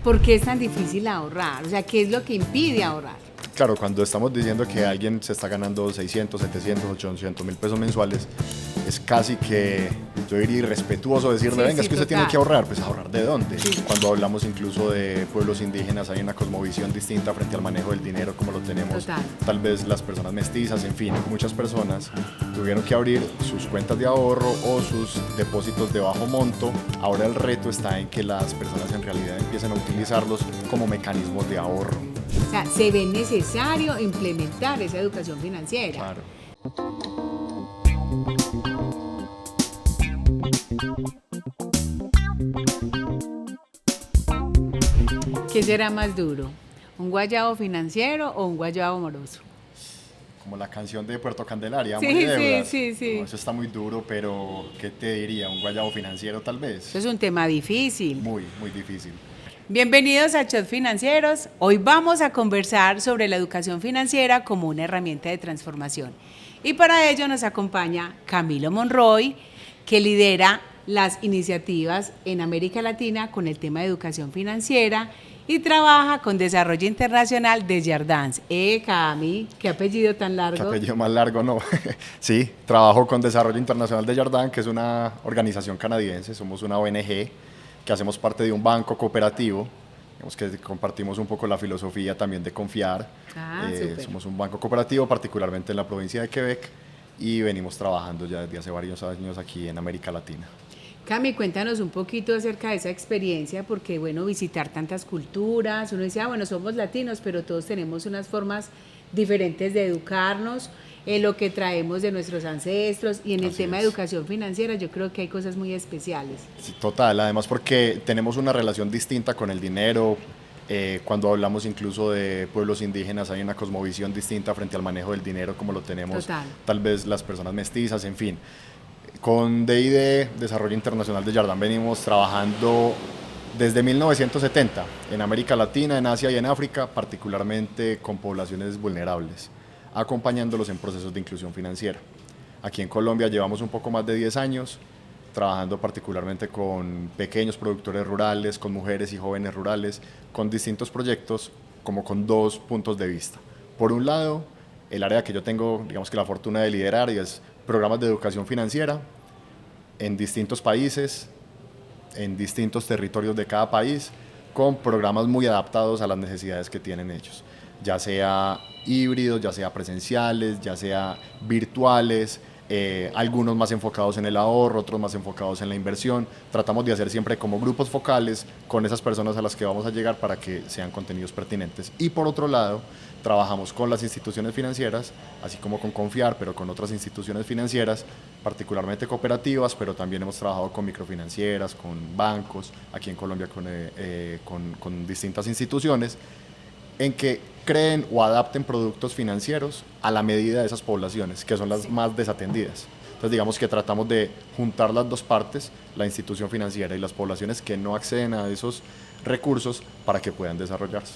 ¿Por qué es tan difícil ahorrar? O sea, ¿qué es lo que impide ahorrar? Claro, cuando estamos diciendo que alguien se está ganando 600, 700, 800 mil pesos mensuales, es casi que, yo diría, irrespetuoso decirle, venga, es que usted tiene que ahorrar. Pues, ¿ahorrar de dónde? Sí. Cuando hablamos incluso de pueblos indígenas, hay una cosmovisión distinta frente al manejo del dinero como lo tenemos. Tal vez las personas mestizas, en fin, muchas personas tuvieron que abrir sus cuentas de ahorro o sus depósitos de bajo monto. Ahora el reto está en que las personas en realidad empiecen a utilizarlos como mecanismos de ahorro. O sea, se ve necesario implementar esa educación financiera. Claro. ¿Qué será más duro? ¿Un guayabo financiero o un guayabo amoroso? Como la canción de Puerto Candelaria, sí, Amor y Deudas. Sí. No, eso está muy duro, pero ¿qué te diría? ¿Un guayabo financiero tal vez? Eso es un tema difícil. Muy difícil. Bienvenidos a Shots Financieros. Hoy vamos a conversar sobre la educación financiera como una herramienta de transformación. Y para ello nos acompaña Camilo Monroy, que lidera las iniciativas en América Latina con el tema de educación financiera y trabaja con desarrollo internacional de Jardins. Cami, ¿qué apellido tan largo? ¿Qué apellido más largo? No. Sí, trabajo con desarrollo internacional de Jardins, que es una organización canadiense, somos una ONG que hacemos parte de un banco cooperativo, digamos que compartimos un poco la filosofía también de confiar. Somos un banco cooperativo, particularmente en la provincia de Quebec, y venimos trabajando ya desde hace varios años aquí en América Latina. Cami, cuéntanos un poquito acerca de esa experiencia, porque bueno, visitar tantas culturas, uno dice, bueno, somos latinos, pero todos tenemos unas formas diferentes de educarnos, lo que traemos de nuestros ancestros, y en el tema de educación financiera yo creo que hay cosas muy especiales. Sí, total, además porque tenemos una relación distinta con el dinero. Cuando hablamos incluso de pueblos indígenas hay una cosmovisión distinta frente al manejo del dinero como lo tenemos tal vez las personas mestizas, en fin. Con DID, Desarrollo Internacional de Jardins, venimos trabajando desde 1970 en América Latina, en Asia y en África, particularmente con poblaciones vulnerables, acompañándolos en procesos de inclusión financiera. Aquí en Colombia llevamos un poco más de 10 años trabajando particularmente con pequeños productores rurales, con mujeres y jóvenes rurales, con distintos proyectos, como con dos puntos de vista. Por un lado, el área que yo tengo, digamos que la fortuna de liderar, y es programas de educación financiera en distintos países, en distintos territorios de cada país, con programas muy adaptados a las necesidades que tienen ellos, ya sea híbridos, ya sea presenciales, ya sea virtuales, algunos más enfocados en el ahorro, otros más enfocados en la inversión. Tratamos de hacer siempre como grupos focales con esas personas a las que vamos a llegar para que sean contenidos pertinentes. Y por otro lado, trabajamos con las instituciones financieras, así como con Confiar, pero con otras instituciones financieras, particularmente cooperativas, pero también hemos trabajado con microfinancieras, con bancos, aquí en Colombia con distintas instituciones, en que creen o adapten productos financieros a la medida de esas poblaciones, que son las más desatendidas. Entonces digamos que tratamos de juntar las dos partes, la institución financiera y las poblaciones que no acceden a esos recursos para que puedan desarrollarse.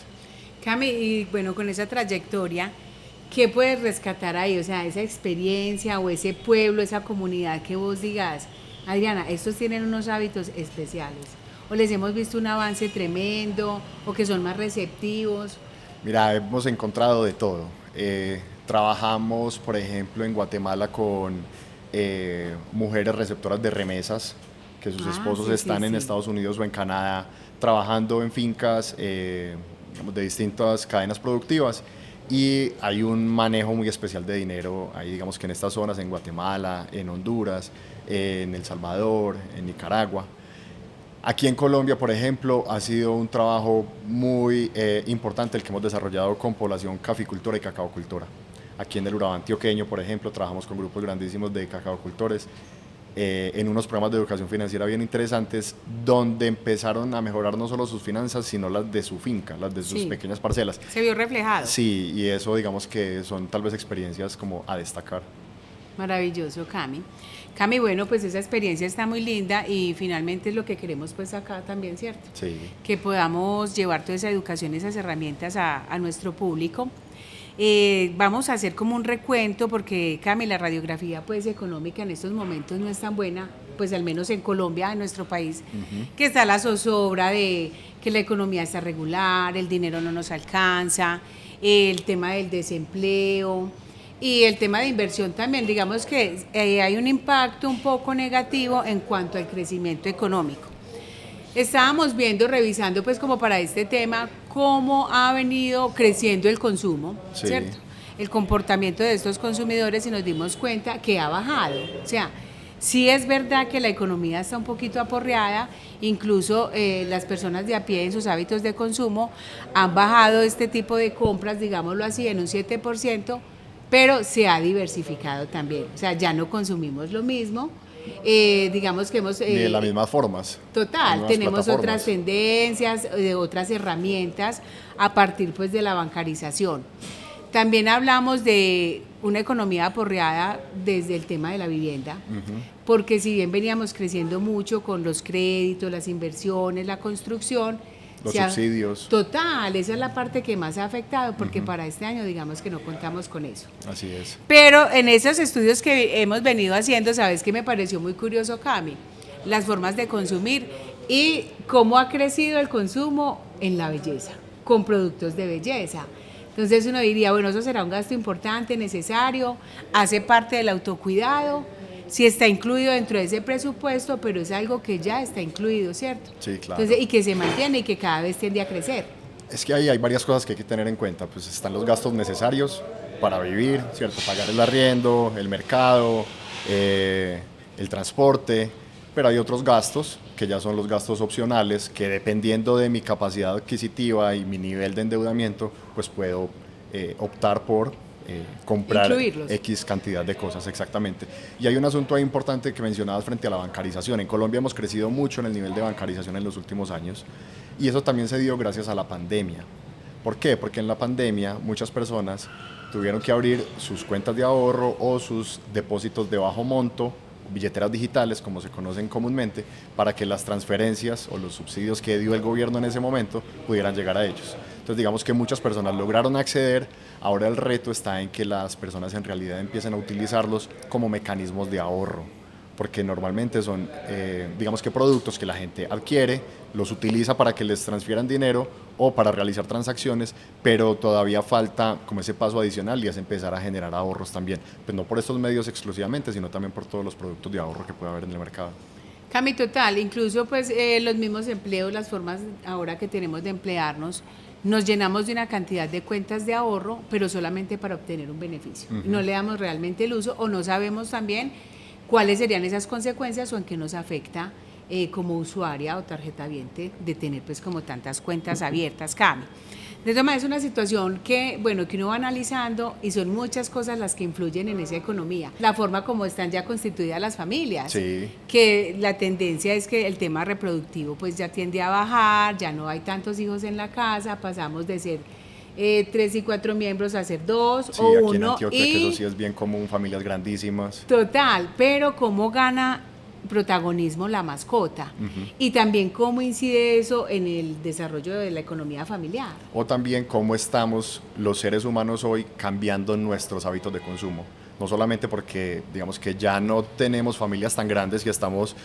Cami, y bueno, con esa trayectoria, ¿qué puedes rescatar ahí? O sea, esa experiencia o ese pueblo, esa comunidad que vos digas, Adriana, estos tienen unos hábitos especiales, o les hemos visto un avance tremendo, o que son más receptivos. Mira, hemos encontrado de todo. Trabajamos, por ejemplo, en Guatemala con mujeres receptoras de remesas, que sus esposos están en Estados Unidos o en Canadá, trabajando en fincas digamos, de distintas cadenas productivas, y hay un manejo muy especial de dinero ahí, digamos que en estas zonas, en Guatemala, en Honduras, en El Salvador, en Nicaragua. Aquí en Colombia, por ejemplo, ha sido un trabajo muy importante el que hemos desarrollado con población caficultora y cacaocultora. Aquí en el Urabá antioqueño, por ejemplo, trabajamos con grupos grandísimos de cacaocultores en unos programas de educación financiera bien interesantes, donde empezaron a mejorar no solo sus finanzas, sino las de su finca, las de sus pequeñas parcelas. Se vio reflejado. Sí, y eso digamos que son tal vez experiencias como a destacar. Maravilloso, Cami. Cami, bueno, pues esa experiencia está muy linda y finalmente es lo que queremos pues acá también, ¿cierto? Sí. Que podamos llevar toda esa educación, esas herramientas a nuestro público. Vamos a hacer como un recuento porque, Cami, la radiografía pues económica en estos momentos no es tan buena, pues al menos en Colombia, en nuestro país, que está la zozobra de que la economía está regular, el dinero no nos alcanza, el tema del desempleo y el tema de inversión también. Digamos que hay un impacto un poco negativo en cuanto al crecimiento económico. Estábamos viendo, revisando pues como para este tema, cómo ha venido creciendo el consumo, sí, ¿cierto? El comportamiento de estos consumidores y nos dimos cuenta que ha bajado. O sea, sí es verdad que la economía está un poquito aporreada, incluso las personas de a pie en sus hábitos de consumo han bajado este tipo de compras, digámoslo así, en un 7%, pero se ha diversificado también. O sea, ya no consumimos lo mismo. Digamos que hemos... Ni de las mismas formas. Total, tenemos otras tendencias, otras herramientas a partir pues de la bancarización. También hablamos de una economía aporreada desde el tema de la vivienda, porque si bien veníamos creciendo mucho con los créditos, las inversiones, la construcción, los subsidios. Total, esa es la parte que más ha afectado, porque para este año digamos que no contamos con eso. Así es. Pero en esos estudios que hemos venido haciendo, ¿sabes qué me pareció muy curioso, Cami? Las formas de consumir y cómo ha crecido el consumo en la belleza, con productos de belleza. Entonces uno diría, bueno, eso será un gasto importante, necesario, hace parte del autocuidado, si está incluido dentro de ese presupuesto, pero es algo que ya está incluido, ¿cierto? Sí, claro. Entonces, y que se mantiene y que cada vez tiende a crecer. Es que ahí hay varias cosas que hay que tener en cuenta. Pues están los gastos necesarios para vivir, ¿cierto? Pagar el arriendo, el mercado, el transporte, pero hay otros gastos que ya son los gastos opcionales, que dependiendo de mi capacidad adquisitiva y mi nivel de endeudamiento, pues puedo optar por comprar X cantidad de cosas, exactamente. Y hay un asunto ahí importante que mencionabas frente a la bancarización. En Colombia hemos crecido mucho en el nivel de bancarización en los últimos años y eso también se dio gracias a la pandemia. ¿Por qué? Porque en la pandemia muchas personas tuvieron que abrir sus cuentas de ahorro o sus depósitos de bajo monto, billeteras digitales, como se conocen comúnmente, para que las transferencias o los subsidios que dio el gobierno en ese momento pudieran llegar a ellos. Entonces digamos que muchas personas lograron acceder, ahora el reto está en que las personas en realidad empiecen a utilizarlos como mecanismos de ahorro, porque normalmente son, digamos que productos que la gente adquiere, los utiliza para que les transfieran dinero o para realizar transacciones, pero todavía falta como ese paso adicional y es empezar a generar ahorros también, pues no por estos medios exclusivamente, sino también por todos los productos de ahorro que puede haber en el mercado. Cami, total, incluso pues los mismos empleos, las formas ahora que tenemos de emplearnos, nos llenamos de una cantidad de cuentas de ahorro, pero solamente para obtener un beneficio. No le damos realmente el uso o no sabemos también cuáles serían esas consecuencias o en qué nos afecta como usuaria o tarjetaviente de tener pues como tantas cuentas abiertas, Cami. De todas maneras es una situación que, bueno, que uno va analizando y son muchas cosas las que influyen en esa economía. La forma como están ya constituidas las familias, sí, que la tendencia es que el tema reproductivo pues ya tiende a bajar, ya no hay tantos hijos en la casa, pasamos de ser 3 y 4 miembros a ser 2 sí, o aquí 1. En Antioquia, que eso sí es bien común, familias grandísimas. Total, pero cómo gana protagonismo la mascota y también cómo incide eso en el desarrollo de la economía familiar. O también cómo estamos los seres humanos hoy cambiando nuestros hábitos de consumo. No solamente porque digamos que ya no tenemos familias tan grandes y estamos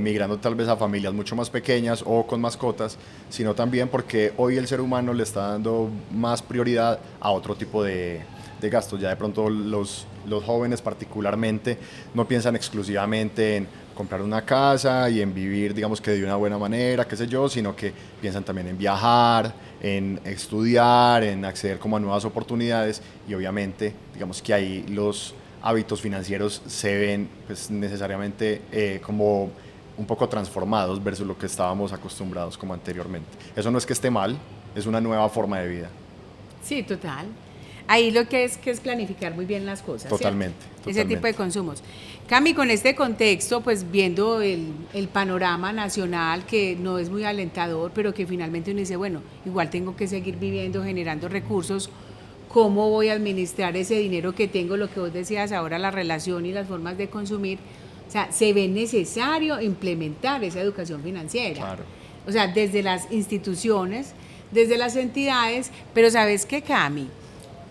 migrando tal vez a familias mucho más pequeñas o con mascotas, sino también porque hoy el ser humano le está dando más prioridad a otro tipo de gastos. Ya de pronto los jóvenes particularmente no piensan exclusivamente en comprar una casa y en vivir, digamos que de una buena manera, qué sé yo, sino que piensan también en viajar, en estudiar, en acceder como a nuevas oportunidades y obviamente, digamos que ahí los hábitos financieros se ven pues necesariamente como un poco transformados versus lo que estábamos acostumbrados como anteriormente. Eso no es que esté mal, es una nueva forma de vida. Sí, total. Ahí lo que es planificar muy bien las cosas. Totalmente, totalmente. Ese tipo de consumos. Cami, con este contexto, pues viendo el panorama nacional que no es muy alentador, pero que finalmente uno dice, bueno, igual tengo que seguir viviendo, generando recursos, ¿cómo voy a administrar ese dinero que tengo? Lo que vos decías ahora, la relación y las formas de consumir. O sea, se ve necesario implementar esa educación financiera. Claro. O sea, desde las instituciones, desde las entidades, pero ¿sabes qué, Cami?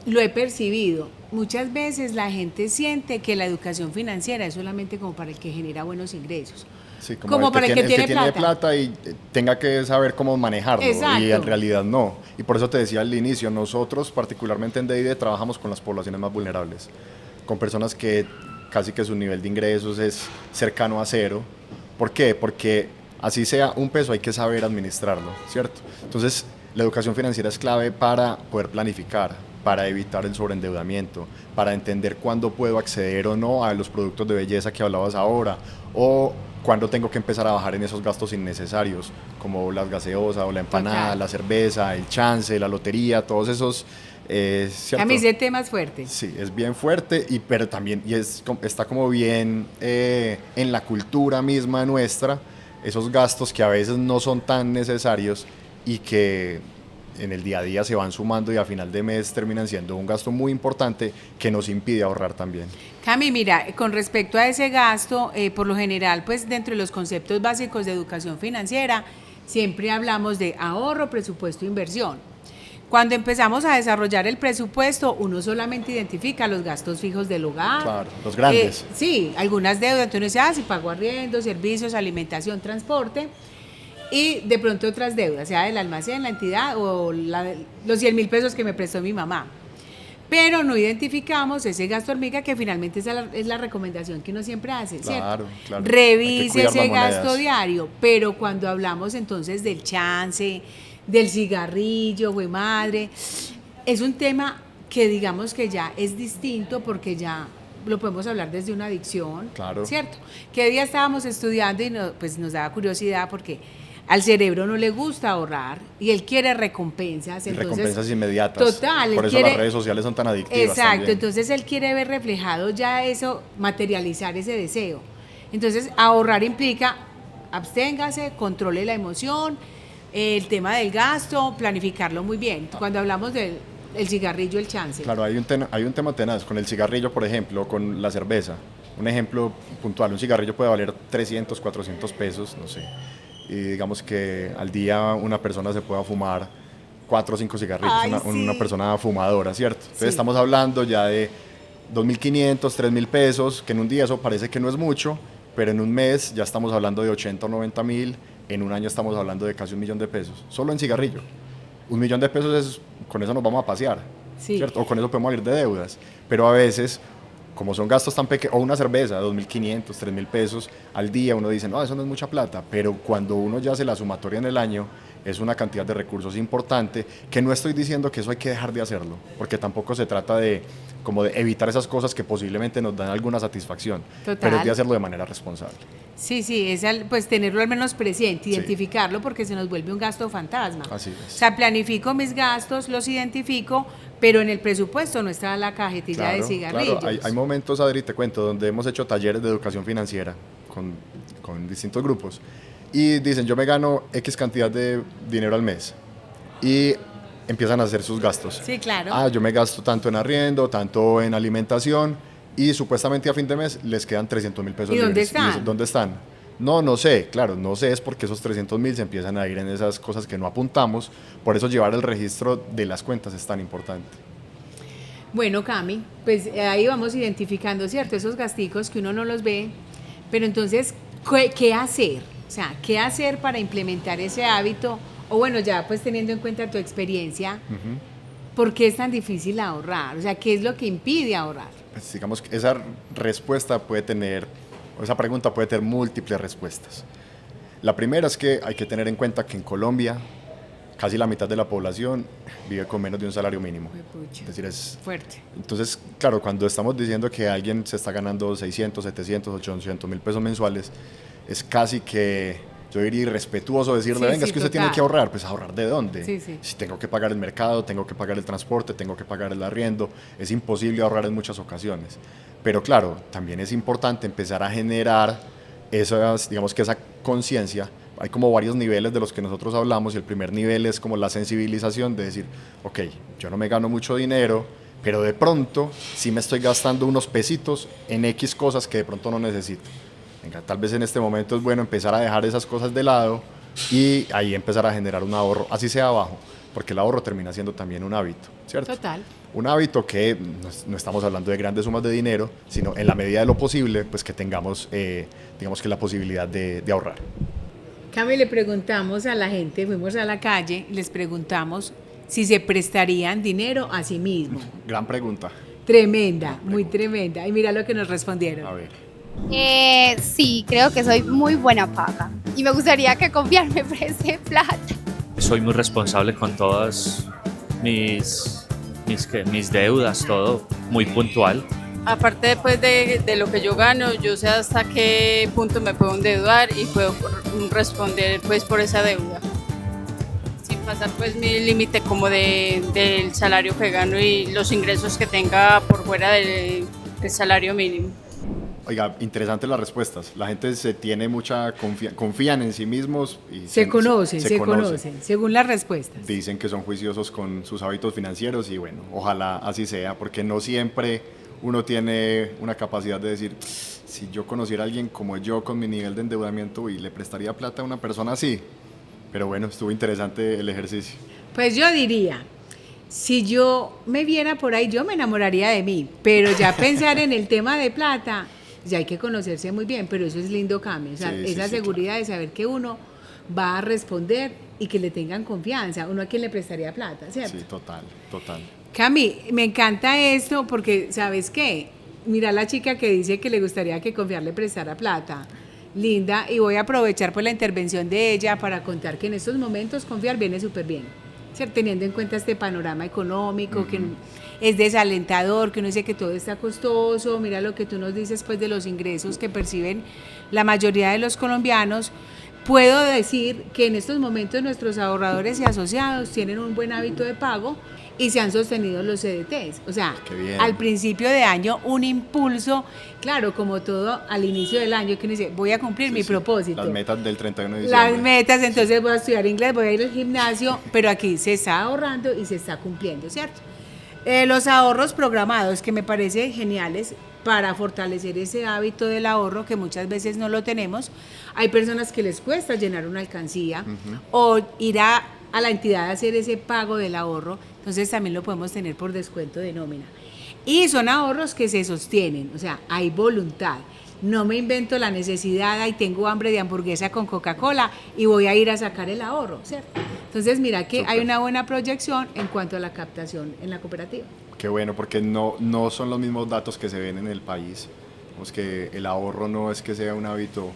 lo he percibido. Muchas veces la gente siente que la educación financiera es solamente como para el que genera buenos ingresos. Sí, como para el que tiene plata y tenga que saber cómo manejarlo. Exacto. Y en realidad no. Y por eso te decía al inicio, nosotros particularmente en D&D trabajamos con las poblaciones más vulnerables, con personas que casi que su nivel de ingresos es cercano a cero. ¿Por qué? Porque así sea un peso hay que saber administrarlo, ¿cierto? Entonces la educación financiera es clave para poder planificar, para evitar el sobreendeudamiento, para entender cuándo puedo acceder o no a los productos de belleza que hablabas ahora, o cuándo tengo que empezar a bajar en esos gastos innecesarios, como las gaseosas o la empanada, total, la cerveza, el chance, la lotería, todos esos... A mí ese tema es fuerte. Sí, es bien fuerte, pero también está como bien en la cultura misma nuestra, esos gastos que a veces no son tan necesarios y que en el día a día se van sumando y a final de mes terminan siendo un gasto muy importante que nos impide ahorrar también. Cami, mira, con respecto a ese gasto, por lo general, pues dentro de los conceptos básicos de educación financiera, siempre hablamos de ahorro, presupuesto e inversión. Cuando empezamos a desarrollar el presupuesto, uno solamente identifica los gastos fijos del hogar. Claro, los grandes. Sí, algunas deudas, entonces si pago arriendo, servicios, alimentación, transporte, y de pronto otras deudas, sea del almacén, la entidad o los 100 mil pesos que me prestó mi mamá. Pero no identificamos ese gasto hormiga que finalmente es la recomendación que uno siempre hace, ¿cierto? Claro. Revise ese gasto diario, pero cuando hablamos entonces del chance, del cigarrillo, güey madre, es un tema que digamos que ya es distinto porque ya lo podemos hablar desde una adicción, claro, ¿cierto? Que día estábamos estudiando y pues nos daba curiosidad porque al cerebro no le gusta ahorrar y él quiere recompensas. Entonces, recompensas inmediatas. Total. Por eso las redes sociales son tan adictivas. Exacto, también. Entonces él quiere ver reflejado ya eso, materializar ese deseo. Entonces ahorrar implica absténgase, controle la emoción, el tema del gasto, planificarlo muy bien. Cuando hablamos del cigarrillo, el chance. Claro, hay un tema tenaz con el cigarrillo, por ejemplo, con la cerveza. Un ejemplo puntual, un cigarrillo puede valer 300, 400 pesos, no sé. Y digamos que al día una persona se pueda fumar 4 o 5 cigarrillos, una persona fumadora, ¿cierto? Entonces estamos hablando ya de 2.500, 3.000 pesos, que en un día eso parece que no es mucho, pero en un mes ya estamos hablando de 80 o 90.000, en un año estamos hablando de casi 1 millón de pesos, solo en cigarrillo. 1 millón de pesos con eso nos vamos a pasear, ¿cierto? O con eso podemos salir de deudas, pero a veces, como son gastos tan pequeños, o una cerveza, 2.500, 3.000 pesos al día, uno dice, no, eso no es mucha plata, pero cuando uno ya hace la sumatoria en el año, es una cantidad de recursos importante, que no estoy diciendo que eso hay que dejar de hacerlo, porque tampoco se trata de evitar esas cosas que posiblemente nos dan alguna satisfacción, pero es de hacerlo de manera responsable. Sí, es pues tenerlo al menos presente, identificarlo, porque se nos vuelve un gasto fantasma. Así es. O sea, planifico mis gastos, los identifico, pero en el presupuesto no está la cajetilla de cigarrillos. Claro, hay momentos, Adri, te cuento, donde hemos hecho talleres de educación financiera con distintos grupos y dicen, yo me gano X cantidad de dinero al mes y empiezan a hacer sus gastos. Sí, claro. Yo me gasto tanto en arriendo, tanto en alimentación y supuestamente a fin de mes les quedan 300.000 pesos. ¿Y dónde libres. están? ¿Dónde están? No sé, claro, no sé, es porque esos 300.000 se empiezan a ir en esas cosas que no apuntamos, por eso llevar el registro de las cuentas es tan importante. Bueno, Cami, pues ahí vamos identificando, ¿cierto? Esos gasticos que uno no los ve, pero entonces, ¿qué hacer? O sea, ¿qué hacer para implementar ese hábito? O bueno, ya pues teniendo en cuenta tu experiencia, ¿por qué es tan difícil ahorrar? O sea, ¿qué es lo que impide ahorrar? Pues digamos que esa respuesta esa pregunta puede tener múltiples respuestas. La primera es que hay que tener en cuenta que en Colombia casi la mitad de la población vive con menos de un salario mínimo. Pucha, es decir, es fuerte. Entonces, claro, cuando estamos diciendo que alguien se está ganando 600, 700, 800.000 pesos mensuales, es casi que, yo diría, irrespetuoso decirle, venga, es que usted tiene que ahorrar. Pues, ¿ahorrar de dónde? Si tengo que pagar el mercado, tengo que pagar el transporte, tengo que pagar el arriendo, es imposible ahorrar en muchas ocasiones. Pero claro, también es importante empezar a generar esa conciencia. Hay como varios niveles de los que nosotros hablamos y el primer nivel es como la sensibilización de decir, ok, yo no me gano mucho dinero, pero de pronto sí me estoy gastando unos pesitos en X cosas que de pronto no necesito. Venga, tal vez en este momento es bueno empezar a dejar esas cosas de lado y ahí empezar a generar un ahorro, así sea bajo, porque el ahorro termina siendo también un hábito, ¿cierto? Total. Un hábito que no estamos hablando de grandes sumas de dinero, sino en la medida de lo posible, pues que tengamos, digamos que la posibilidad de ahorrar. Cami, le preguntamos a la gente, fuimos a la calle, les preguntamos si se prestarían dinero a sí mismos. Gran pregunta. Tremenda, muy tremenda. Y mira lo que nos respondieron. A ver. Sí, creo que soy muy buena paga y me gustaría que Confiar me preste plata. Soy muy responsable con todas mis deudas, todo muy puntual. Aparte pues de lo que yo gano, yo sé hasta qué punto me puedo endeudar y puedo responder pues por esa deuda. Sin pasar pues mi límite como del salario que gano y los ingresos que tenga por fuera del salario mínimo. Oiga, interesantes las respuestas. La gente se tiene mucha confían en sí mismos y se conocen, según las respuestas. Dicen que son juiciosos con sus hábitos financieros y bueno, ojalá así sea, porque no siempre uno tiene una capacidad de decir, si yo conociera a alguien como yo con mi nivel de endeudamiento y le prestaría plata a una persona así. Pero bueno, estuvo interesante el ejercicio. Pues yo diría, si yo me viera por ahí, yo me enamoraría de mí, pero ya pensar en el tema de plata, ya hay que conocerse muy bien, pero eso es lindo, Cami, o sea, esa seguridad claro. De saber que uno va a responder y que le tengan confianza, uno a quien le prestaría plata, ¿cierto? Sí, total. Cami, me encanta esto porque, ¿sabes qué? Mira la chica que dice que le gustaría que Confiar le prestara plata, linda, y voy a aprovechar por la intervención de ella para contar que en estos momentos Confiar viene súper bien, ¿cierto? Teniendo en cuenta este panorama económico que es desalentador, que uno dice que todo está costoso, mira lo que tú nos dices pues de los ingresos que perciben la mayoría de los colombianos. Puedo decir que en estos momentos nuestros ahorradores y asociados tienen un buen hábito de pago y se han sostenido los CDTs, o sea, al principio de año un impulso, claro, como todo al inicio del año, que uno dice, voy a cumplir mi propósito. Las metas del 31 de diciembre. Las metas, entonces voy a estudiar inglés, voy a ir al gimnasio, pero aquí se está ahorrando y se está cumpliendo, ¿cierto? Los ahorros programados, que me parecen geniales para fortalecer ese hábito del ahorro que muchas veces no lo tenemos. Hay personas que les cuesta llenar una alcancía o ir a la entidad a hacer ese pago del ahorro, entonces también lo podemos tener por descuento de nómina. Y son ahorros que se sostienen, o sea, hay voluntad. No me invento la necesidad, y tengo hambre de hamburguesa con Coca-Cola y voy a ir a sacar el ahorro, ¿cierto? Entonces mira que hay una buena proyección en cuanto a la captación en la cooperativa. Qué bueno, porque no son los mismos datos que se ven en el país. Pues que el ahorro no es que sea un hábito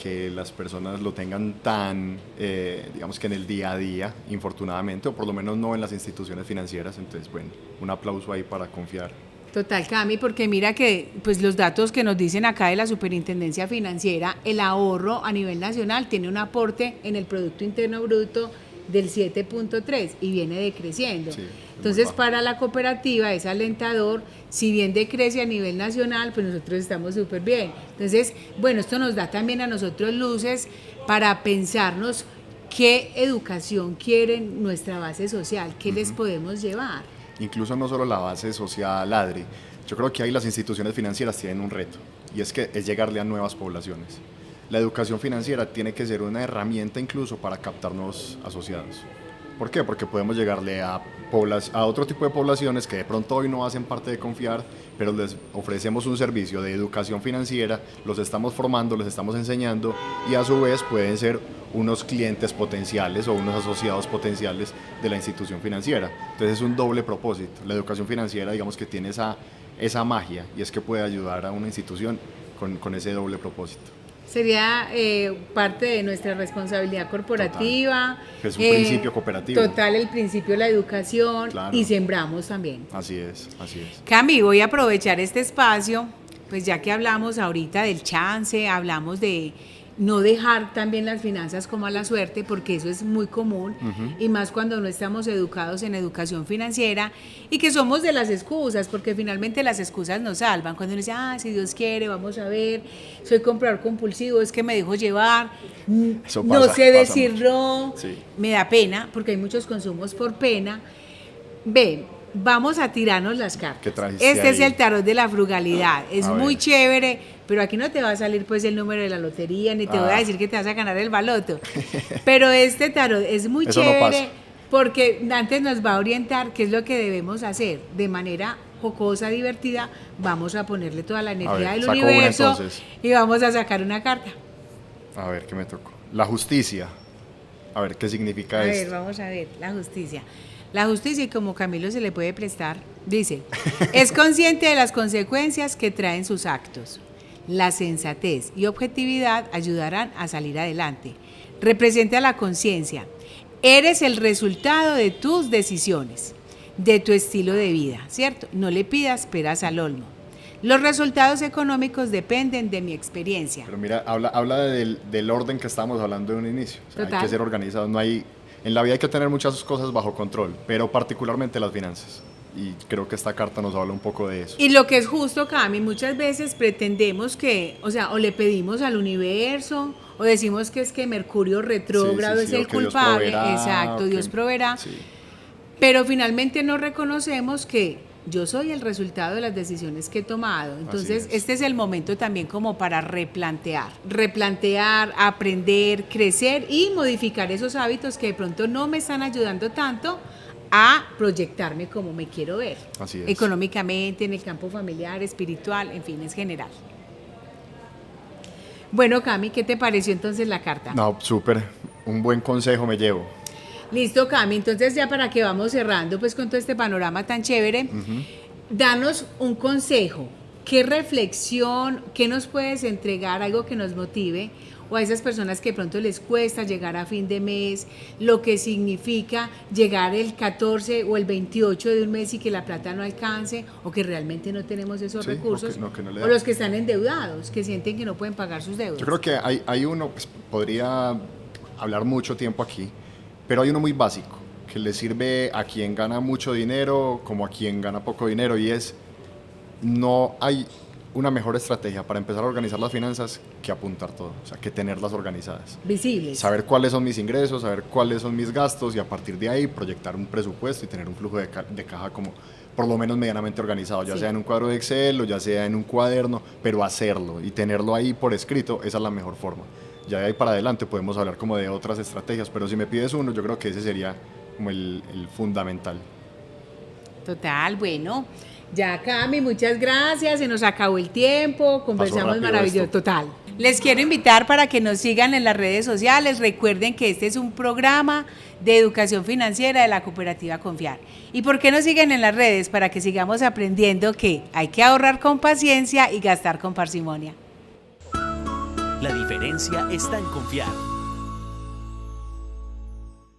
que las personas lo tengan tan, digamos que en el día a día, infortunadamente, o por lo menos no en las instituciones financieras. Entonces, bueno, un aplauso ahí para Confiar. Total, Cami, porque mira que pues los datos que nos dicen acá de la Superintendencia Financiera, el ahorro a nivel nacional tiene un aporte en el Producto Interno Bruto del 7.3 y viene decreciendo. Sí, entonces para la cooperativa es alentador, si bien decrece a nivel nacional, pues nosotros estamos súper bien. Entonces, bueno, esto nos da también a nosotros luces para pensarnos qué educación quiere nuestra base social, qué les podemos llevar. Incluso no solo la base social, Adri, yo creo que ahí las instituciones financieras tienen un reto, y es que es llegarle a nuevas poblaciones. La educación financiera tiene que ser una herramienta incluso para captar nuevos asociados. ¿Por qué? Porque podemos llegarle a otro tipo de poblaciones que de pronto hoy no hacen parte de Confiar, pero les ofrecemos un servicio de educación financiera, los estamos formando, les estamos enseñando y a su vez pueden ser unos clientes potenciales o unos asociados potenciales de la institución financiera. Entonces es un doble propósito. La educación financiera, digamos que tiene esa magia, y es que puede ayudar a una institución con ese doble propósito. Sería parte de nuestra responsabilidad corporativa. Total. Es un principio cooperativo. Total, el principio de la educación, claro. Y sembramos también. Así es. Cami, voy a aprovechar este espacio, pues ya que hablamos ahorita del chance, hablamos de no dejar también las finanzas como a la suerte, porque eso es muy común, y más cuando no estamos educados en educación financiera y que somos de las excusas, porque finalmente las excusas nos salvan. Cuando uno dice, si Dios quiere, vamos a ver, soy comprador compulsivo, es que me dejo llevar, no sé decir no, sí. Me da pena, porque hay muchos consumos por pena. Vamos a tirarnos las cartas. Este es el tarot de la frugalidad, es muy chévere, pero aquí no te va a salir pues el número de la lotería, ni te voy a decir que te vas a ganar el baloto. Pero este tarot es muy Eso chévere, no pasa. porque antes nos va a orientar qué es lo que debemos hacer de manera jocosa, divertida. Vamos a ponerle toda la energía ver, del saco una, universo entonces. y vamos a sacar una carta. A ver, ¿qué me tocó? La justicia. A ver, ¿qué significa A ver, esto? vamos a ver, la justicia. La justicia, y como Camilo se le puede prestar, dice, es consciente de las consecuencias que traen sus actos. La sensatez y objetividad ayudarán a salir adelante. Representa la conciencia. Eres el resultado de tus decisiones, de tu estilo de vida, ¿cierto? No le pidas peras al olmo. Los resultados económicos dependen de mi experiencia. Pero mira, habla del orden que estábamos hablando de un inicio. O sea, hay que ser organizados. En la vida hay que tener muchas cosas bajo control, pero particularmente las finanzas. Y creo que esta carta nos habla un poco de eso. Y lo que es justo, Cami, muchas veces pretendemos que, o le pedimos al universo, o decimos que es que Mercurio retrógrado es el culpable. Exacto, Dios proveerá. Sí. Pero finalmente no reconocemos que yo soy el resultado de las decisiones que he tomado. Entonces, este es el momento también como para replantear, aprender, crecer y modificar esos hábitos que de pronto no me están ayudando tanto a proyectarme como me quiero ver. Así es. Económicamente, en el campo familiar, espiritual, en fin, es general. Bueno, Cami, ¿qué te pareció entonces la carta? No, súper. Un buen consejo me llevo. Listo, Cami, entonces ya para que vamos cerrando pues con todo este panorama tan chévere, danos un consejo, qué reflexión, qué nos puedes entregar, algo que nos motive, o a esas personas que de pronto les cuesta llegar a fin de mes, lo que significa llegar el 14 o el 28 de un mes y que la plata no alcance, o que realmente no tenemos esos recursos, que no le o da. los que están endeudados, que sienten que no pueden pagar sus deudas. Yo creo que hay uno, pues, podría hablar mucho tiempo aquí, pero hay uno muy básico, que le sirve a quien gana mucho dinero como a quien gana poco dinero, y es, no hay una mejor estrategia para empezar a organizar las finanzas que apuntar todo, o sea, que tenerlas organizadas. Visibles. Saber cuáles son mis ingresos, saber cuáles son mis gastos, y a partir de ahí proyectar un presupuesto y tener un flujo de caja como por lo menos medianamente organizado, ya sea en un cuadro de Excel o ya sea en un cuaderno, pero hacerlo y tenerlo ahí por escrito, esa es la mejor forma. Ya de ahí para adelante podemos hablar como de otras estrategias, pero si me pides uno, yo creo que ese sería como el fundamental. Total, bueno, ya Cami, muchas gracias, se nos acabó el tiempo, conversamos maravilloso, total. Les quiero invitar para que nos sigan en las redes sociales, recuerden que este es un programa de educación financiera de la cooperativa Confiar. ¿Y por qué nos siguen en las redes? Para que sigamos aprendiendo que hay que ahorrar con paciencia y gastar con parsimonia. La diferencia está en confiar.